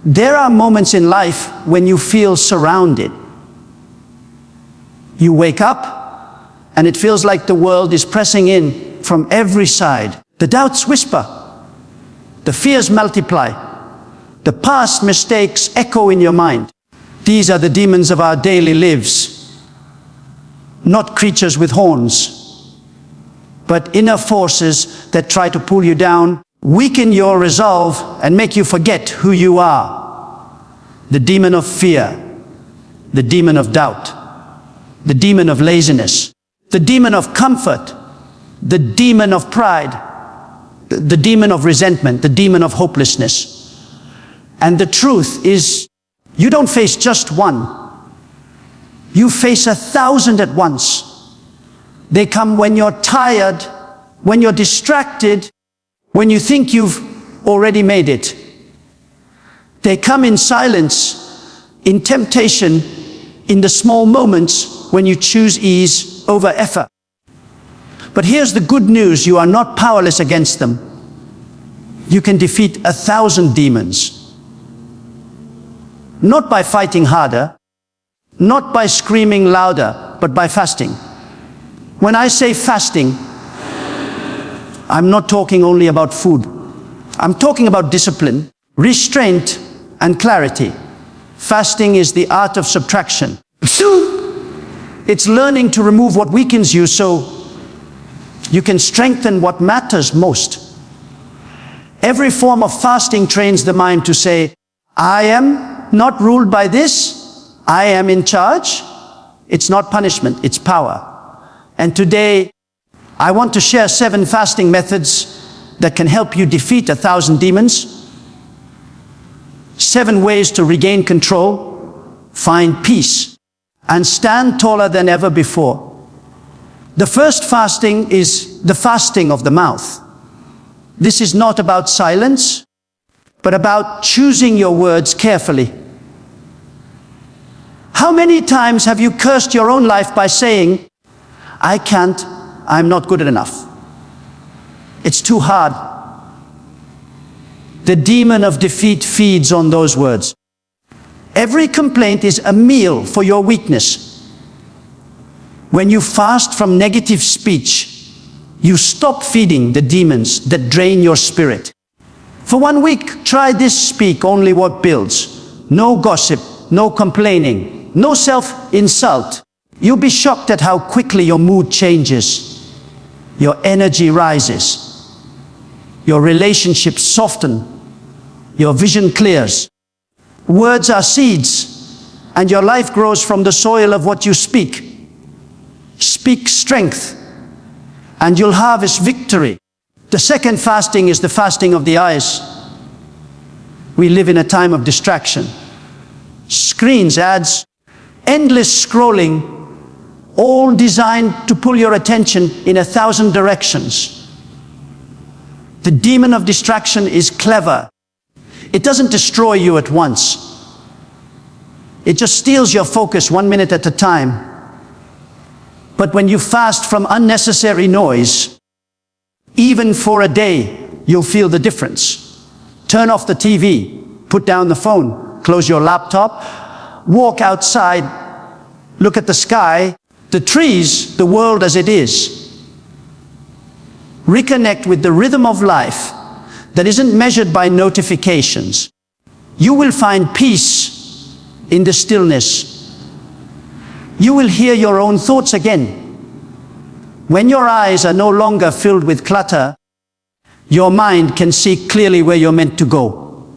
There are moments in life when you feel surrounded. You wake up and it feels like the world is pressing in from every side. The doubts whisper, the fears multiply, the past mistakes echo in your mind. These are the demons of our daily lives, not creatures with horns, but inner forces that try to pull you down, weaken your resolve, and make you forget who you are. The demon of fear, the demon of doubt, the demon of laziness, the demon of comfort, the demon of pride, the demon of resentment, the demon of hopelessness. And the truth is, you don't face just one. You face 1,000 at once. They come when you're tired, when you're distracted, when you think you've already made it. They come in silence, in temptation, in the small moments when you choose ease over effort. But here's the good news: you are not powerless against them. You can defeat 1,000 demons. Not by fighting harder, not by screaming louder, but by fasting. When I say fasting, I'm not talking only about food. I'm talking about discipline, restraint, and clarity. Fasting is the art of subtraction. It's learning to remove what weakens you so you can strengthen what matters most. Every form of fasting trains the mind to say, I am not ruled by this, I am in charge. It's not punishment, it's power. And today, I want to share 7 fasting methods that can help you defeat 1,000 demons. 7 ways to regain control, find peace, and stand taller than ever before. The first fasting is the fasting of the mouth. This is not about silence, but about choosing your words carefully. How many times have you cursed your own life by saying, I can't, I'm not good enough. It's too hard. The demon of defeat feeds on those words. Every complaint is a meal for your weakness. When you fast from negative speech, you stop feeding the demons that drain your spirit. For 1 week, try this: speak only what builds. No gossip, no complaining, no self-insult. You'll be shocked at how quickly your mood changes. Your energy rises. Your relationships soften. Your vision clears. Words are seeds, and your life grows from the soil of what you speak. Speak strength, and you'll harvest victory. The second fasting is the fasting of the eyes. We live in a time of distraction. Screens, ads, endless scrolling, all designed to pull your attention in 1,000 directions. The demon of distraction is clever. It doesn't destroy you at once. It just steals your focus 1 minute at a time. But when you fast from unnecessary noise, even for a day, you'll feel the difference. Turn off the TV, put down the phone, close your laptop, walk outside, look at the sky, the trees, the world as it is. Reconnect with the rhythm of life that isn't measured by notifications. You will find peace in the stillness. You will hear your own thoughts again. When your eyes are no longer filled with clutter, your mind can see clearly where you're meant to go.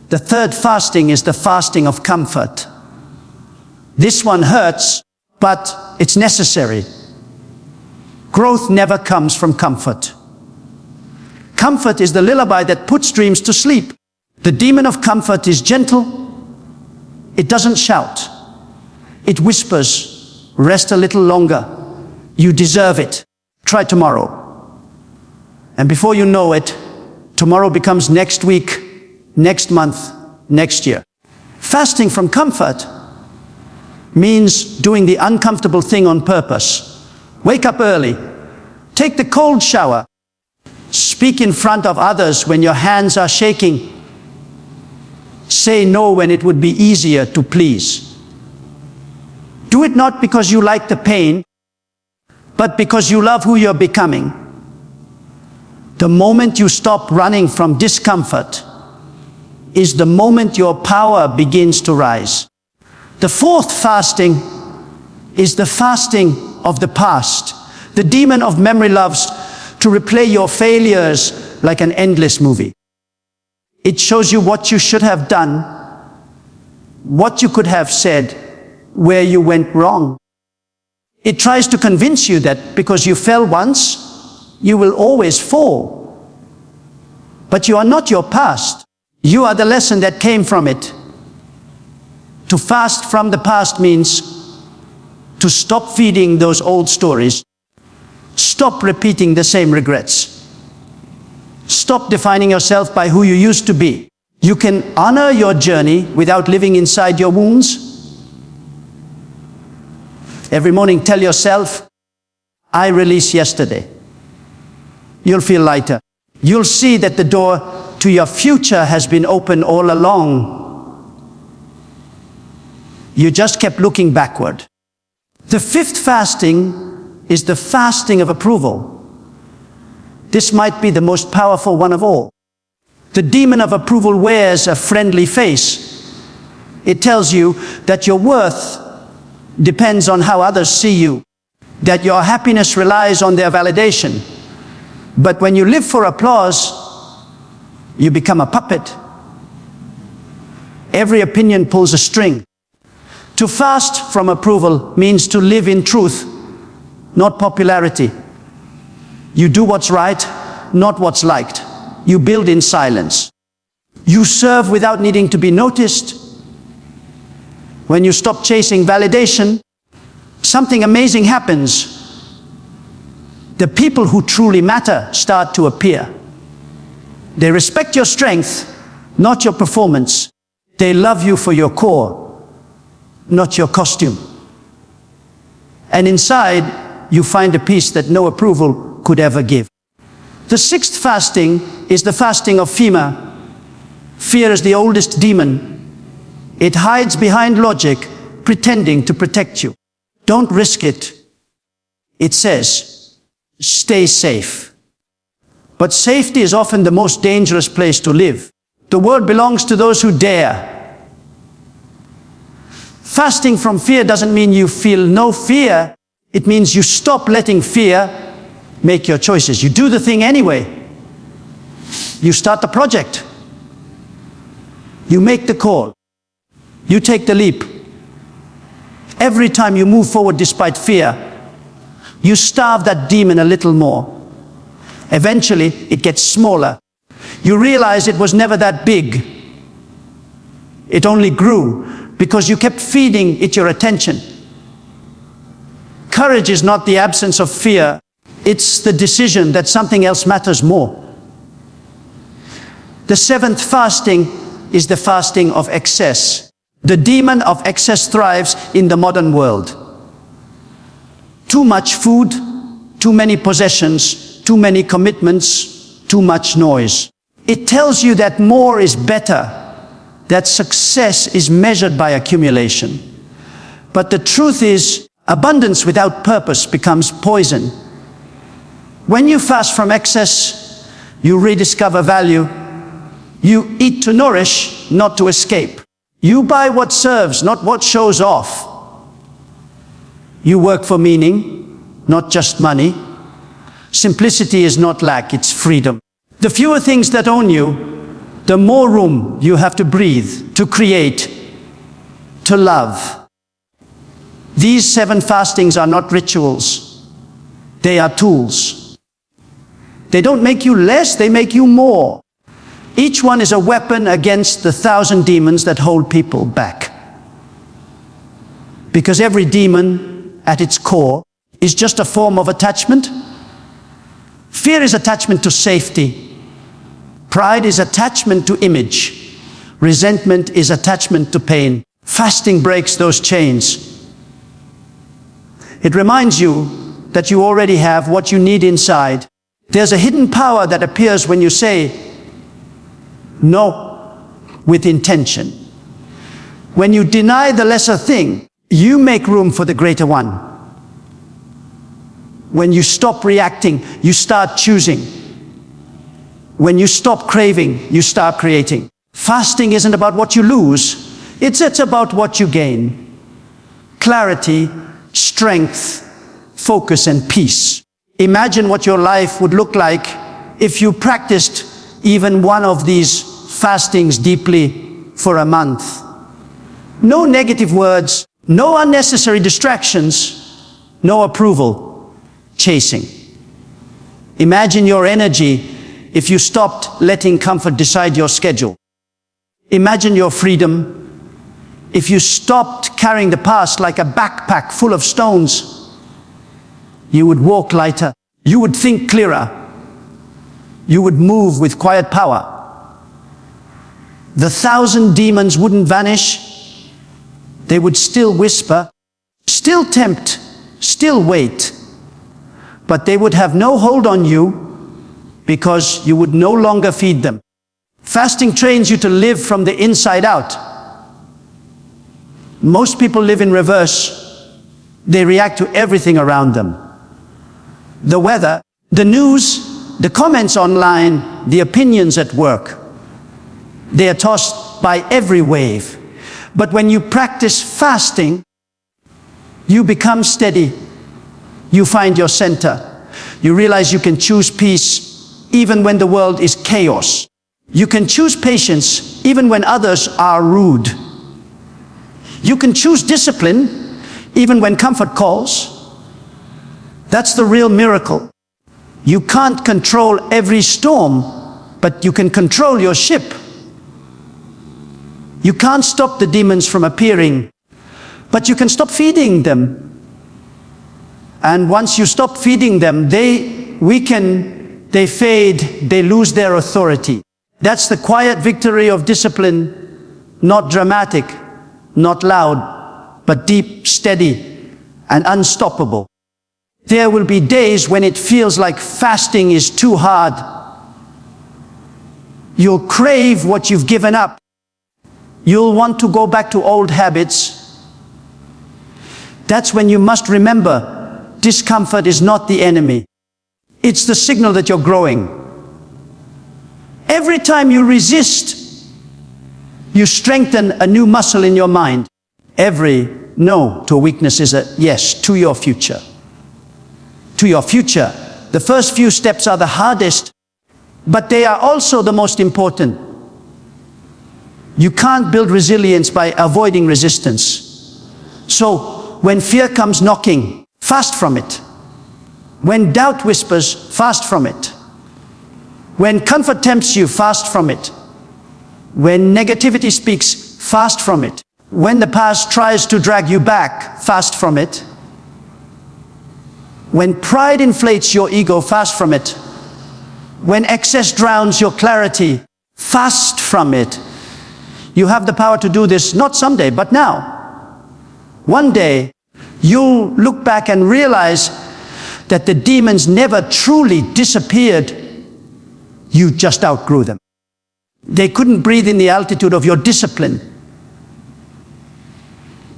The third fasting is the fasting of comfort. This one hurts, but it's necessary. Growth never comes from comfort. Comfort is the lullaby that puts dreams to sleep. The demon of comfort is gentle. It doesn't shout. It whispers, rest a little longer. You deserve it. Try tomorrow. And before you know it, tomorrow becomes next week, next month, next year. Fasting from comfort means doing the uncomfortable thing on purpose. Wake up early. Take the cold shower. Speak in front of others when your hands are shaking. Say no when it would be easier to please. Do it not because you like the pain, but because you love who you're becoming. The moment you stop running from discomfort is the moment your power begins to rise. The fourth fasting is the fasting of the past. The demon of memory loves to replay your failures like an endless movie. It shows you what you should have done, what you could have said, where you went wrong. It tries to convince you that because you fell once, you will always fall. But you are not your past. You are the lesson that came from it. To fast from the past means to stop feeding those old stories. Stop repeating the same regrets. Stop defining yourself by who you used to be. You can honor your journey without living inside your wounds. Every morning tell yourself, I release yesterday. You'll feel lighter. You'll see that the door to your future has been open all along. You just kept looking backward. The fifth fasting is the fasting of approval. This might be the most powerful one of all. The demon of approval wears a friendly face. It tells you that your worth depends on how others see you, that your happiness relies on their validation. But when you live for applause, you become a puppet. Every opinion pulls a string. To fast from approval means to live in truth, not popularity. You do what's right, not what's liked. You build in silence. You serve without needing to be noticed. When you stop chasing validation, something amazing happens. The people who truly matter start to appear. They respect your strength, not your performance. They love you for your core, not your costume. And inside, you find a peace that no approval could ever give. The sixth fasting is the fasting of fear. Fear is the oldest demon. It hides behind logic, pretending to protect you. Don't risk it. It says, stay safe. But safety is often the most dangerous place to live. The world belongs to those who dare. Fasting from fear doesn't mean you feel no fear. It means you stop letting fear make your choices. You do the thing anyway. You start the project. You make the call. You take the leap. Every time you move forward despite fear, you starve that demon a little more. Eventually, it gets smaller. You realize it was never that big. It only grew because you kept feeding it your attention. Courage is not the absence of fear. It's the decision that something else matters more. The seventh fasting is the fasting of excess. The demon of excess thrives in the modern world. Too much food, too many possessions, too many commitments, too much noise. It tells you that more is better, that success is measured by accumulation. But the truth is, abundance without purpose becomes poison. When you fast from excess, you rediscover value. You eat to nourish, not to escape. You buy what serves, not what shows off. You work for meaning, not just money. Simplicity is not lack, it's freedom. The fewer things that own you, the more room you have to breathe, to create, to love. These 7 fastings are not rituals. They are tools. They don't make you less, they make you more. Each one is a weapon against the 1,000 demons that hold people back. Because every demon, at its core, is just a form of attachment. Fear is attachment to safety. Pride is attachment to image. Resentment is attachment to pain. Fasting breaks those chains. It reminds you that you already have what you need inside. There's a hidden power that appears when you say, no, with intention. When you deny the lesser thing, you make room for the greater one. When you stop reacting, you start choosing. When you stop craving, you start creating. Fasting isn't about what you lose, it's about what you gain. Clarity, strength, focus, and peace. Imagine what your life would look like if you practiced even one of these fastings deeply for a month. No negative words, no unnecessary distractions, no approval chasing. Imagine your energy if you stopped letting comfort decide your schedule. Imagine your freedom if you stopped carrying the past like a backpack full of stones. You would walk lighter. You would think clearer. You would move with quiet power. The 1,000 demons wouldn't vanish. They would still whisper, still tempt, still wait. But they would have no hold on you because you would no longer feed them. Fasting trains you to live from the inside out. Most people live in reverse. They react to everything around them. The weather, the news, the comments online, the opinions at work. They are tossed by every wave. But when you practice fasting, you become steady. You find your center. You realize you can choose peace even when the world is chaos. You can choose patience even when others are rude. You can choose discipline even when comfort calls. That's the real miracle. You can't control every storm, but you can control your ship. You can't stop the demons from appearing, but you can stop feeding them. And once you stop feeding them, they weaken, they fade, they lose their authority. That's the quiet victory of discipline, not dramatic, not loud, but deep, steady, and unstoppable. There will be days when it feels like fasting is too hard. You'll crave what you've given up. You'll want to go back to old habits. That's when you must remember, discomfort is not the enemy. It's the signal that you're growing. Every time you resist, you strengthen a new muscle in your mind. Every no to a weakness is a yes to your future. To your future. The first few steps are the hardest, but they are also the most important. You can't build resilience by avoiding resistance. So, when fear comes knocking, fast from it. When doubt whispers, fast from it. When comfort tempts you, fast from it. When negativity speaks, fast from it. When the past tries to drag you back, fast from it. When pride inflates your ego, fast from it. When excess drowns your clarity, fast from it. You have the power to do this, not someday, but now. One day, you'll look back and realize that the demons never truly disappeared. You just outgrew them. They couldn't breathe in the altitude of your discipline.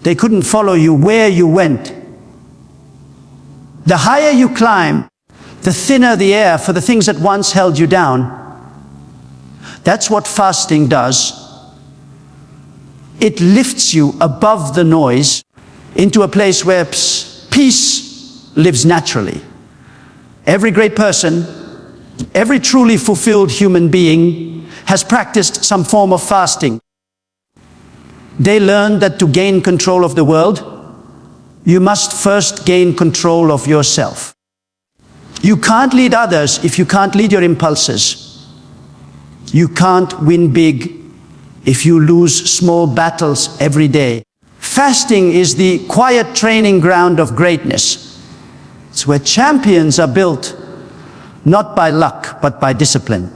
They couldn't follow you where you went. The higher you climb, the thinner the air for the things that once held you down. That's what fasting does. It lifts you above the noise into a place where peace lives naturally. Every great person, every truly fulfilled human being has practiced some form of fasting. They learned that to gain control of the world, you must first gain control of yourself. You can't lead others if you can't lead your impulses. You can't win big if you lose small battles every day. Fasting is the quiet training ground of greatness. It's where champions are built, not by luck, but by discipline.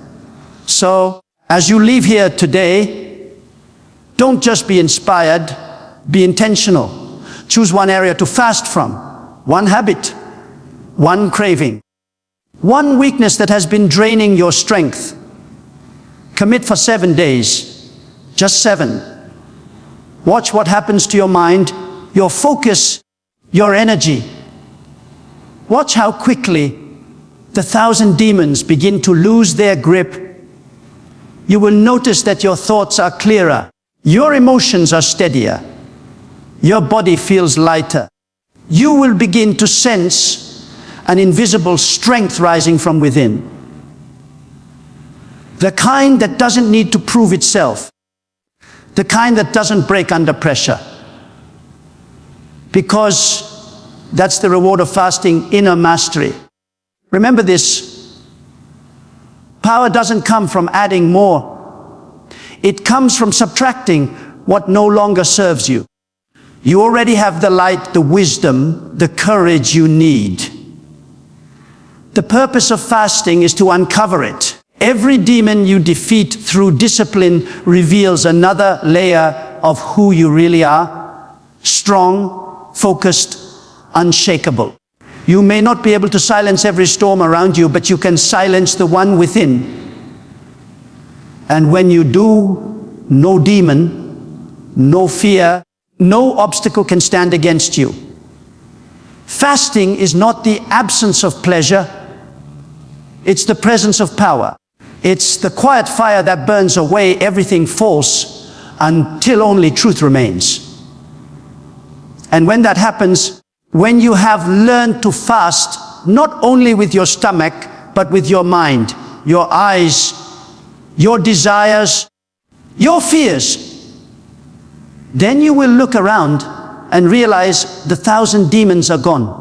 So, as you leave here today, don't just be inspired, be intentional. Choose one area to fast from, one habit, one craving, one weakness that has been draining your strength. Commit for 7 days. Just 7. Watch what happens to your mind, your focus, your energy. Watch how quickly the 1,000 demons begin to lose their grip. You will notice that your thoughts are clearer, your emotions are steadier, your body feels lighter. You will begin to sense an invisible strength rising from within. The kind that doesn't need to prove itself. The kind that doesn't break under pressure. Because that's the reward of fasting, inner mastery. Remember this. Power doesn't come from adding more. It comes from subtracting what no longer serves you. You already have the light, the wisdom, the courage you need. The purpose of fasting is to uncover it. Every demon you defeat through discipline reveals another layer of who you really are. Strong, focused, unshakable. You may not be able to silence every storm around you, but you can silence the one within. And when you do, no demon, no fear, no obstacle can stand against you. Fasting is not the absence of pleasure, it's the presence of power. It's the quiet fire that burns away everything false until only truth remains. And when that happens, when you have learned to fast, not only with your stomach, but with your mind, your eyes, your desires, your fears, then you will look around and realize the 1,000 demons are gone.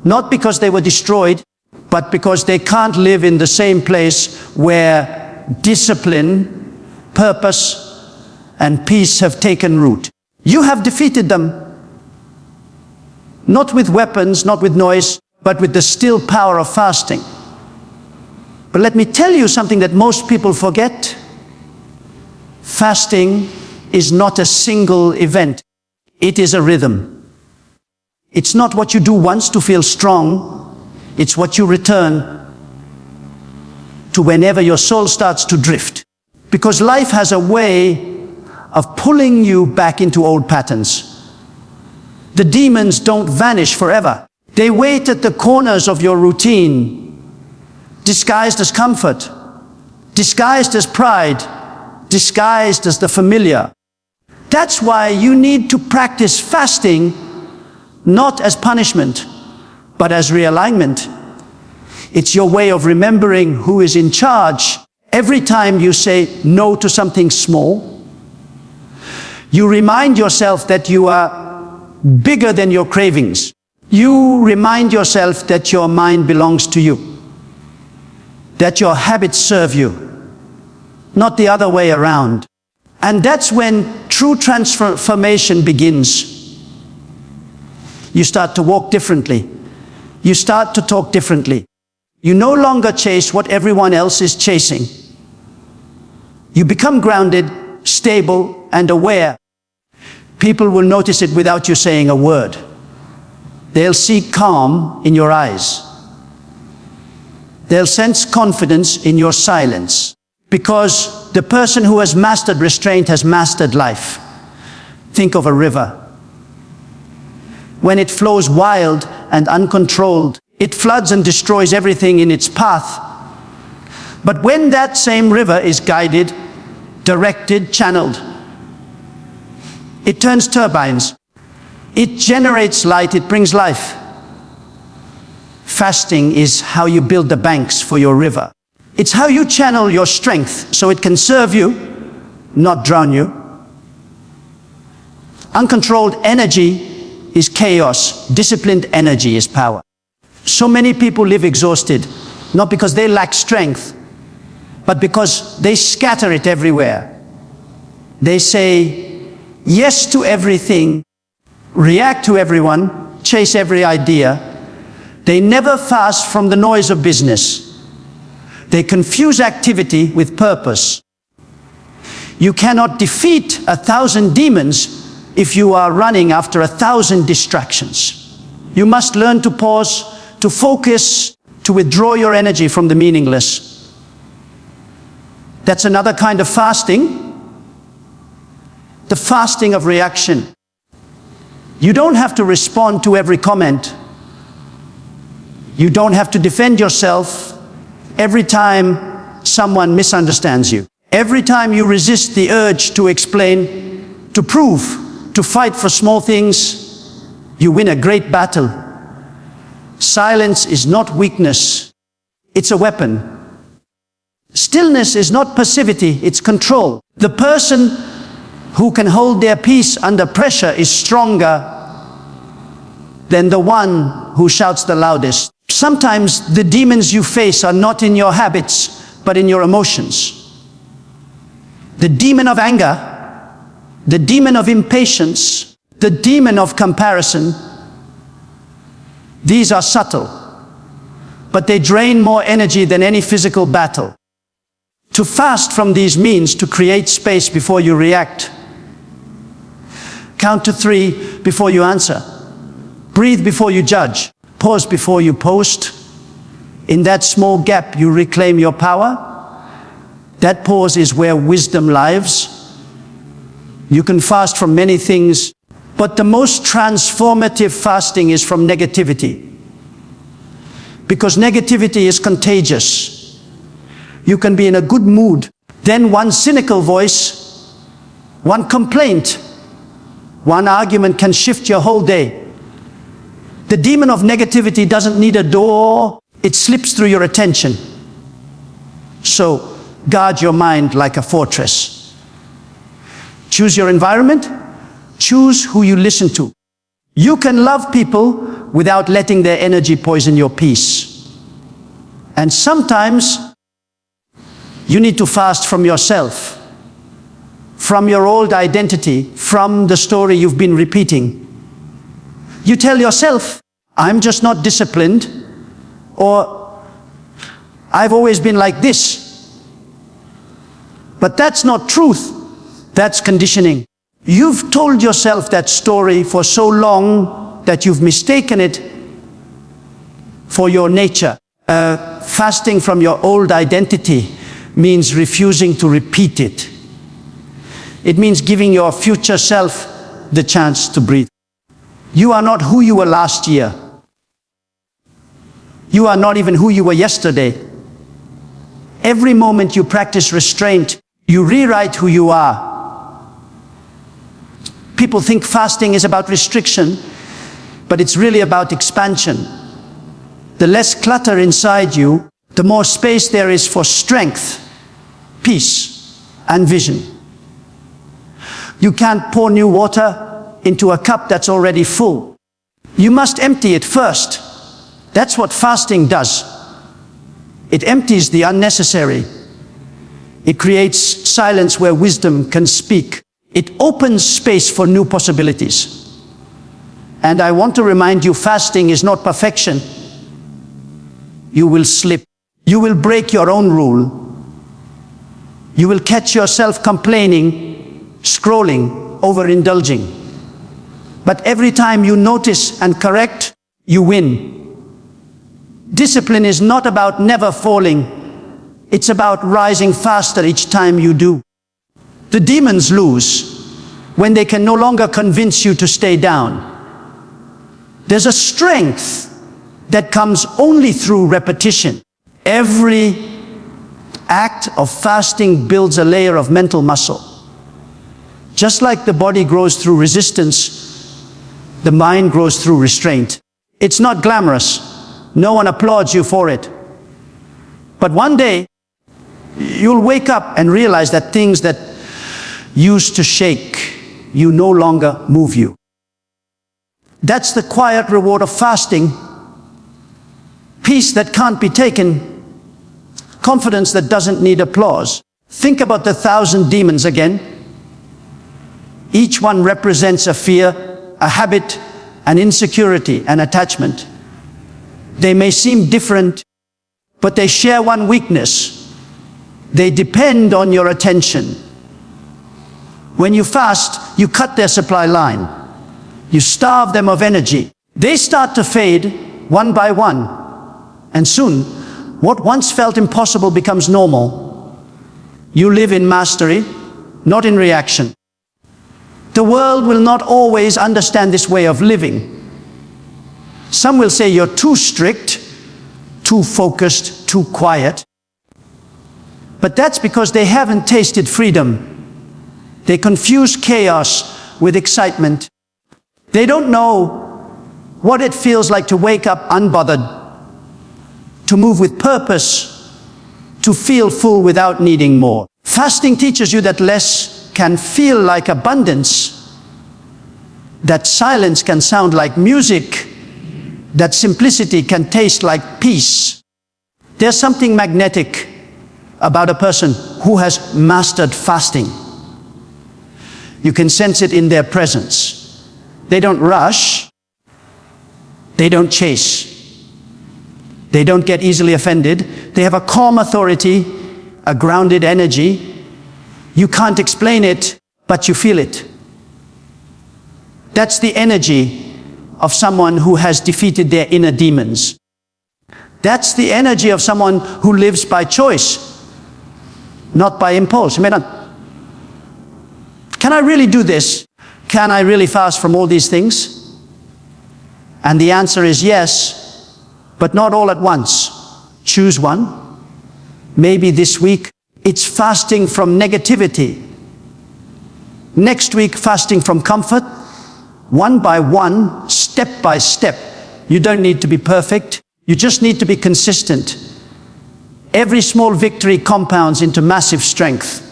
Not because they were destroyed, but because they can't live in the same place where discipline, purpose, and peace have taken root. You have defeated them. Not with weapons, not with noise, but with the still power of fasting. But let me tell you something that most people forget. Fasting is not a single event. It is a rhythm. It's not what you do once to feel strong. It's what you return to whenever your soul starts to drift. Because life has a way of pulling you back into old patterns. The demons don't vanish forever. They wait at the corners of your routine, disguised as comfort, disguised as pride, disguised as the familiar. That's why you need to practice fasting, not as punishment, but as realignment. It's your way of remembering who is in charge. Every time you say no to something small, you remind yourself that you are bigger than your cravings. You remind yourself that your mind belongs to you, that your habits serve you, not the other way around. And that's when true transformation begins. You start to walk differently. You start to talk differently. You no longer chase what everyone else is chasing. You become grounded, stable, and aware. People will notice it without you saying a word. They'll see calm in your eyes. They'll sense confidence in your silence. Because the person who has mastered restraint has mastered life. Think of a river. When it flows wild and uncontrolled, it floods and destroys everything in its path. But when that same river is guided, directed, channeled, it turns turbines. It generates light, it brings life. Fasting is how you build the banks for your river. It's how you channel your strength so it can serve you, not drown you. Uncontrolled energy is chaos. Disciplined energy is power. So many people live exhausted, not because they lack strength, but because they scatter it everywhere. They say yes to everything, react to everyone, chase every idea. They never fast from the noise of business. They confuse activity with purpose. You cannot defeat 1,000 demons if you are running after 1,000 distractions. You must learn to pause, to focus, to withdraw your energy from the meaningless. That's another kind of fasting. the fasting of reaction. You don't have to respond to every comment. You don't have to defend yourself every time someone misunderstands you. Every time you resist the urge to explain, to prove, to fight for small things, you win a great battle. Silence is not weakness, it's a weapon. Stillness is not passivity, it's control. The person who can hold their peace under pressure is stronger than the one who shouts the loudest. Sometimes the demons you face are not in your habits, but in your emotions. The demon of anger, the demon of impatience, the demon of comparison, these are subtle, but they drain more energy than any physical battle. To fast from these means to create space before you react. Count to 3 before you answer. Breathe before you judge. Pause before you post. In that small gap, you reclaim your power. That pause is where wisdom lives. You can fast from many things, but the most transformative fasting is from negativity. Because negativity is contagious. You can be in a good mood, then one cynical voice, one complaint, one argument can shift your whole day. The demon of negativity doesn't need a door, it slips through your attention. So, guard your mind like a fortress. Choose your environment, choose who you listen to. You can love people without letting their energy poison your peace. And sometimes, you need to fast from yourself, from your old identity, from the story you've been repeating. You tell yourself, I'm just not disciplined, or I've always been like this. But that's not truth, that's conditioning. You've told yourself that story for so long that you've mistaken it for your nature. Fasting from your old identity means refusing to repeat it. It means giving your future self the chance to breathe. You are not who you were last year. You are not even who you were yesterday. Every moment you practice restraint, you rewrite who you are. People think fasting is about restriction, but it's really about expansion. The less clutter inside you, the more space there is for strength, peace, and vision. You can't pour new water into a cup that's already full. You must empty it first. That's what fasting does. It empties the unnecessary. It creates silence where wisdom can speak. It opens space for new possibilities. And I want to remind you, fasting is not perfection. You will slip. You will break your own rule. You will catch yourself complaining, scrolling, overindulging. But every time you notice and correct, you win. Discipline is not about never falling. It's about rising faster each time you do. The demons lose when they can no longer convince you to stay down. There's a strength that comes only through repetition. Every act of fasting builds a layer of mental muscle. Just like the body grows through resistance, the mind grows through restraint. It's not glamorous. No one applauds you for it. But one day, you'll wake up and realize that things that used to shake you no longer move you. That's the quiet reward of fasting. Peace that can't be taken. Confidence that doesn't need applause. Think about the 1,000 demons again. Each one represents a fear, a habit, an insecurity, an attachment. They may seem different, but they share one weakness. They depend on your attention. When you fast, you cut their supply line. You starve them of energy. They start to fade one by one. And soon, what once felt impossible becomes normal. You live in mastery, not in reaction. The world will not always understand this way of living. Some will say you're too strict, too focused, too quiet. But that's because they haven't tasted freedom. They confuse chaos with excitement. They don't know what it feels like to wake up unbothered, to move with purpose, to feel full without needing more. Fasting teaches you that less can feel like abundance, that silence can sound like music, that simplicity can taste like peace. There's something magnetic about a person who has mastered fasting. You can sense it in their presence. They don't rush. They don't chase. They don't get easily offended. They have a calm authority, a grounded energy. You can't explain it, but you feel it. That's the energy of someone who has defeated their inner demons. That's the energy of someone who lives by choice, not by impulse. Can I really do this? Can I really fast from all these things? And the answer is yes, but not all at once. Choose one. Maybe this week it's fasting from negativity. Next week, fasting from comfort. One by one, step by step. You don't need to be perfect. You just need to be consistent. Every small victory compounds into massive strength.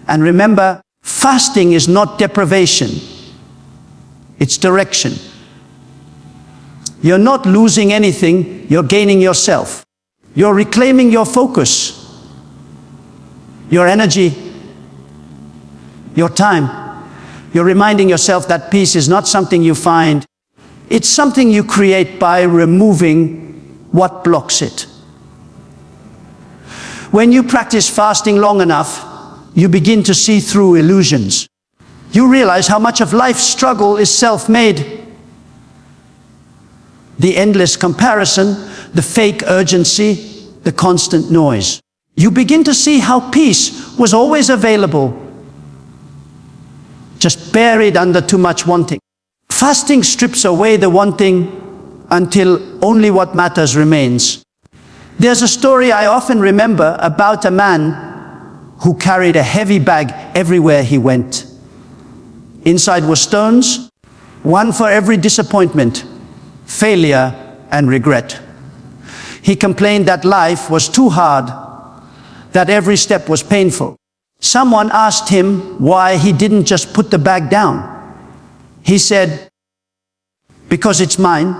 And remember, fasting is not deprivation. It's direction. You're not losing anything, you're gaining yourself. You're reclaiming your focus, your energy, your time. You're reminding yourself that peace is not something you find. It's something you create by removing what blocks it. When you practice fasting long enough, you begin to see through illusions. You realize how much of life's struggle is self-made. The endless comparison, the fake urgency, the constant noise. You begin to see how peace was always available, just buried under too much wanting. Fasting strips away the wanting until only what matters remains. There's a story I often remember about a man who carried a heavy bag everywhere he went. Inside were stones, one for every disappointment, failure, and regret. He complained that life was too hard, that every step was painful. Someone asked him why he didn't just put the bag down. He said, "Because it's mine."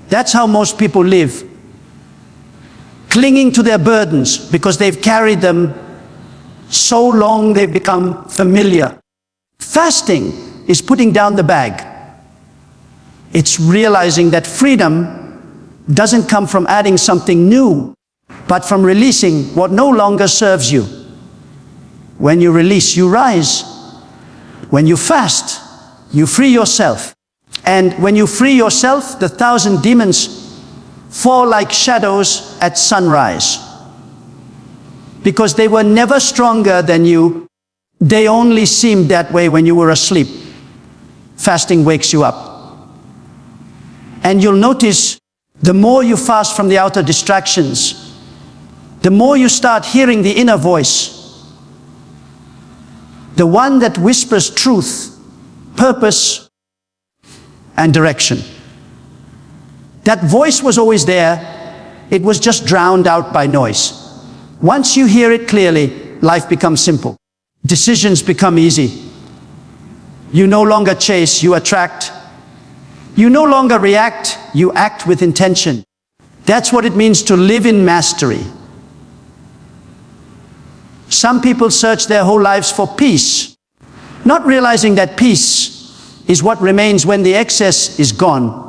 That's how most people live, clinging to their burdens because they've carried them so long they've become familiar. Fasting is putting down the bag. It's realizing that freedom doesn't come from adding something new, but from releasing what no longer serves you. When you release, you rise. When you fast, you free yourself. And when you free yourself, the 1,000 demons fall like shadows at sunrise. Because they were never stronger than you. They only seemed that way when you were asleep. Fasting wakes you up. And you'll notice the more you fast from the outer distractions, the more you start hearing the inner voice, the one that whispers truth, purpose, and direction. That voice was always there, it was just drowned out by noise. Once you hear it clearly, life becomes simple. Decisions become easy. You no longer chase, you attract. You no longer react, you act with intention. That's what it means to live in mastery. Some people search their whole lives for peace, not realizing that peace is what remains when the excess is gone.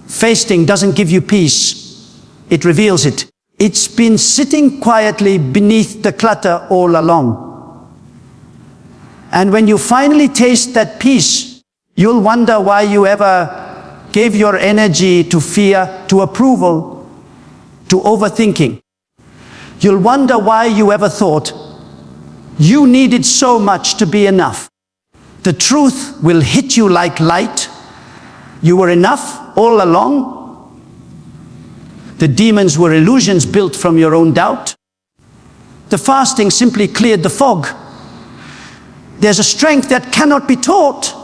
Fasting doesn't give you peace, it reveals it. It's been sitting quietly beneath the clutter all along. And when you finally taste that peace, you'll wonder why you ever gave your energy to fear, to approval, to overthinking. You'll wonder why you ever thought You needed so much to be enough. The truth will hit you like light. You were enough all along. The demons were illusions built from your own doubt. The fasting simply cleared the fog. There's a strength that cannot be taught,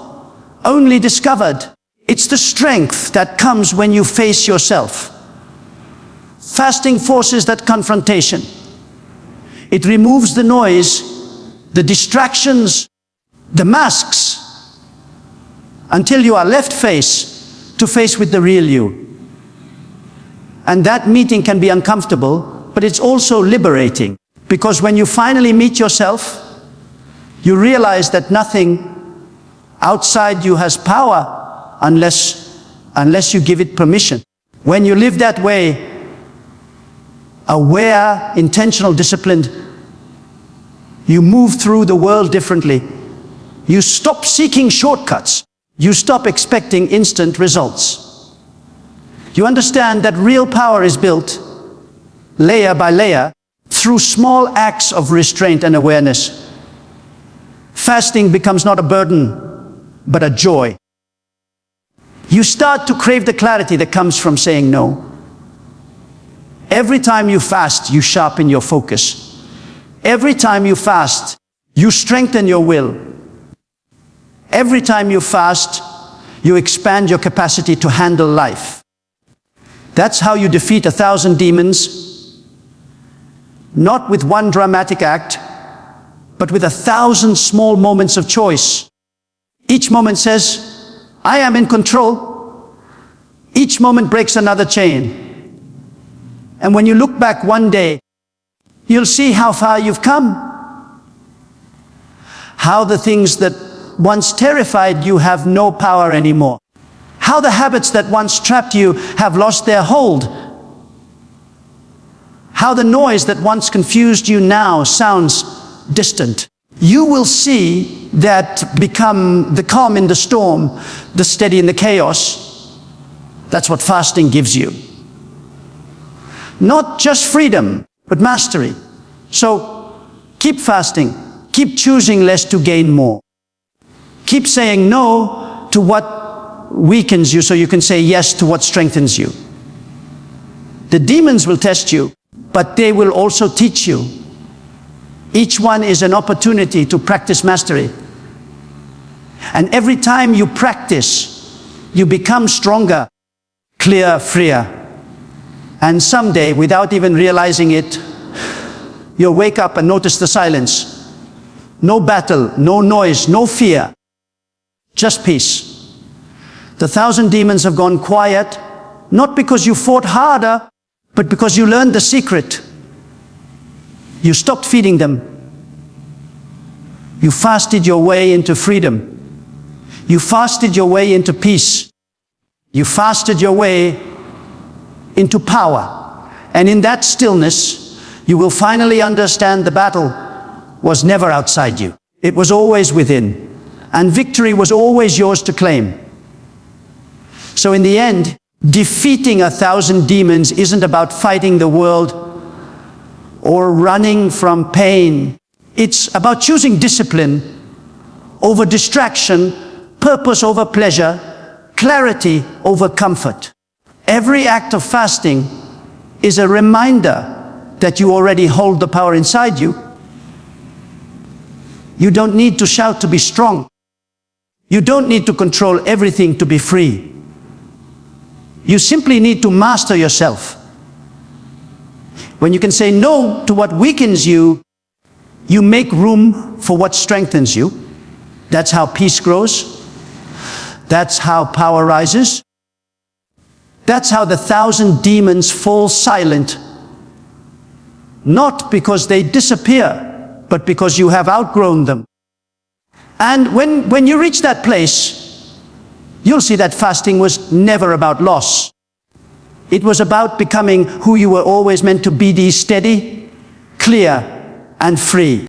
only discovered. It's the strength that comes when you face yourself. Fasting forces that confrontation. It removes the noise, the distractions, the masks, until you are left face to face with the real you. And that meeting can be uncomfortable, but it's also liberating. Because when you finally meet yourself, you realize that nothing outside you has power unless you give it permission. When you live that way, aware, intentional, disciplined, you move through the world differently. You stop seeking shortcuts. You stop expecting instant results. You understand that real power is built layer by layer through small acts of restraint and awareness. Fasting becomes not a burden, but a joy. You start to crave the clarity that comes from saying no. Every time you fast, you sharpen your focus. Every time you fast, you strengthen your will. Every time you fast, you expand your capacity to handle life. That's how you defeat 1,000 demons, not with one dramatic act, but with 1,000 small moments of choice. Each moment says, I am in control. Each moment breaks another chain. And when you look back one day, you'll see how far you've come. How the things that once terrified you have no power anymore. How the habits that once trapped you have lost their hold. How the noise that once confused you now sounds distant. You will see that become the calm in the storm, the steady in the chaos. That's what fasting gives you. Not just freedom, but mastery. So keep fasting. Keep choosing less to gain more. Keep saying no to what weakens you so you can say yes to what strengthens you. The demons will test you, but they will also teach you. Each one is an opportunity to practice mastery. And every time you practice, you become stronger, clearer, freer. And someday, without even realizing it, you'll wake up and notice the silence. No battle, no noise, no fear. Just peace. The 1,000 demons have gone quiet, not because you fought harder, but because you learned the secret. You stopped feeding them. You fasted your way into freedom. You fasted your way into peace. You fasted your way into power. And in that stillness, you will finally understand the battle was never outside you. It was always within. And victory was always yours to claim. So in the end, defeating 1,000 demons isn't about fighting the world or running from pain. It's about choosing discipline over distraction, purpose over pleasure, clarity over comfort. Every act of fasting is a reminder that you already hold the power inside you. You don't need to shout to be strong. You don't need to control everything to be free. You simply need to master yourself. When you can say no to what weakens you, you make room for what strengthens you. That's how peace grows. That's how power rises. That's how the 1,000 demons fall silent. Not because they disappear, but because you have outgrown them. And when you reach that place, you'll see that fasting was never about loss. It was about becoming who you were always meant to be, steady, clear, and free.